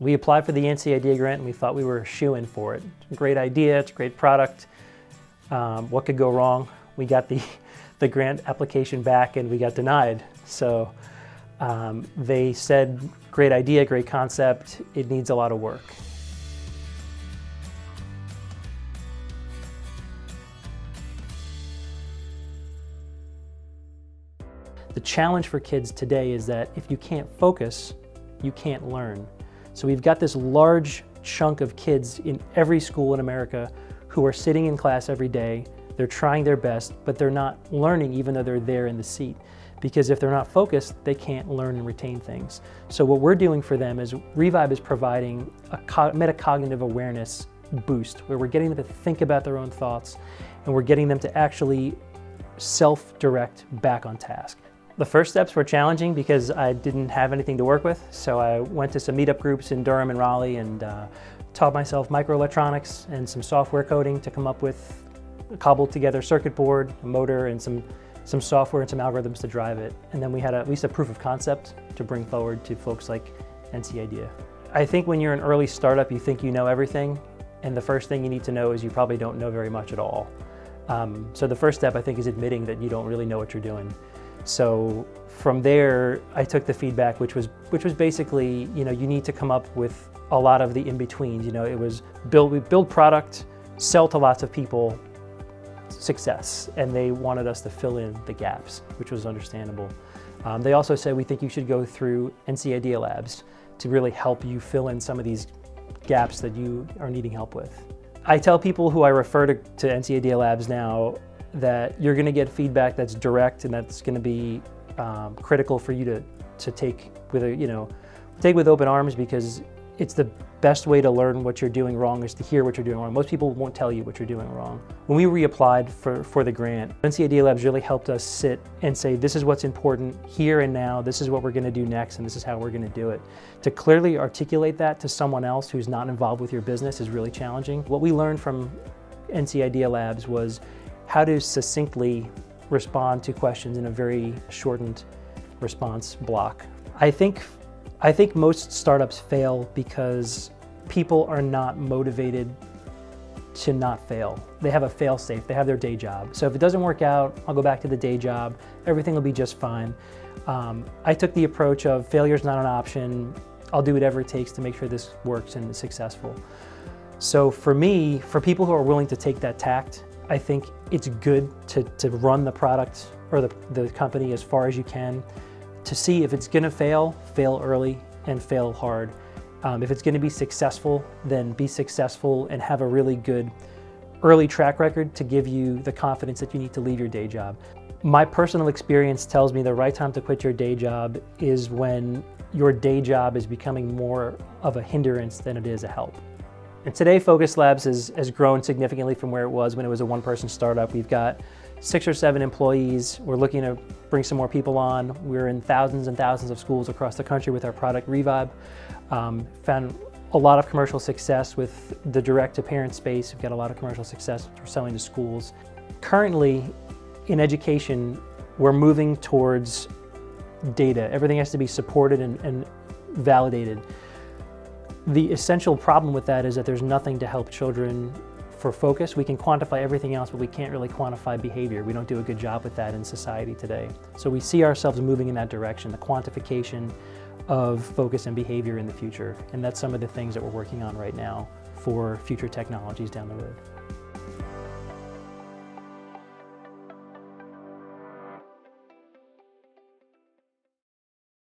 We applied for the NC Idea grant and we thought we were a shoo-in for it. It's a great idea, it's a great product. What could go wrong? We got the grant application back and we got denied. So they said, great idea, great concept, it needs a lot of work. The challenge for kids today is that if you can't focus, you can't learn. So we've got this large chunk of kids in every school in America who are sitting in class every day, they're trying their best, but they're not learning even though they're there in the seat. Because if they're not focused, they can't learn and retain things. So what we're doing for them is Revibe is providing a metacognitive awareness boost where we're getting them to think about their own thoughts and we're getting them to actually self-direct back on task. The first steps were challenging because I didn't have anything to work with, so I went to some meetup groups in Durham and Raleigh and taught myself microelectronics and some software coding to come up with a cobbled together circuit board, a motor, and some software and some algorithms to drive it. And then we had at least a proof of concept to bring forward to folks like NC Idea. I think when you're an early startup, you think you know everything, and the first thing you need to know is you probably don't know very much at all. So the first step, I think, is admitting that you don't really know what you're doing. So from there, I took the feedback, which was basically, you need to come up with a lot of the in-betweens. It was build product, sell to lots of people, success. And they wanted us to fill in the gaps, which was understandable. They also said, we think you should go through NC Idea Labs to really help you fill in some of these gaps that you are needing help with. I tell people who I refer to NC Idea Labs now that you're going to get feedback that's direct and that's going to be critical for you to take with open arms, because it's the best way to learn what you're doing wrong is to hear what you're doing wrong. Most people won't tell you what you're doing wrong. When we reapplied for the grant, NC Idea Labs really helped us sit and say, this is what's important here and now, this is what we're going to do next, and this is how we're going to do it. To clearly articulate that to someone else who's not involved with your business is really challenging. What we learned from NC Idea Labs was how to succinctly respond to questions in a very shortened response block. I think most startups fail because people are not motivated to not fail. They have a fail-safe, they have their day job. So if it doesn't work out, I'll go back to the day job, everything will be just fine. I took the approach of failure's not an option, I'll do whatever it takes to make sure this works and is successful. So for me, for people who are willing to take that tact, I think it's good to run the product or the company as far as you can, to see if it's gonna fail early and fail hard. If it's gonna be successful, then be successful and have a really good early track record to give you the confidence that you need to leave your day job. My personal experience tells me the right time to quit your day job is when your day job is becoming more of a hindrance than it is a help. And today, FokusLabs has grown significantly from where it was when it was a one-person startup. We've got 6 or 7 employees. We're looking to bring some more people on. We're in thousands and thousands of schools across the country with our product, Revibe. Found a lot of commercial success with the direct-to-parent space. We've got a lot of commercial success for selling to schools. Currently, in education, we're moving towards data. Everything has to be supported and validated. The essential problem with that is that there's nothing to help children for focus. We can quantify everything else, but we can't really quantify behavior. We don't do a good job with that in society today. So we see ourselves moving in that direction, the quantification of focus and behavior in the future. And that's some of the things that we're working on right now for future technologies down the road.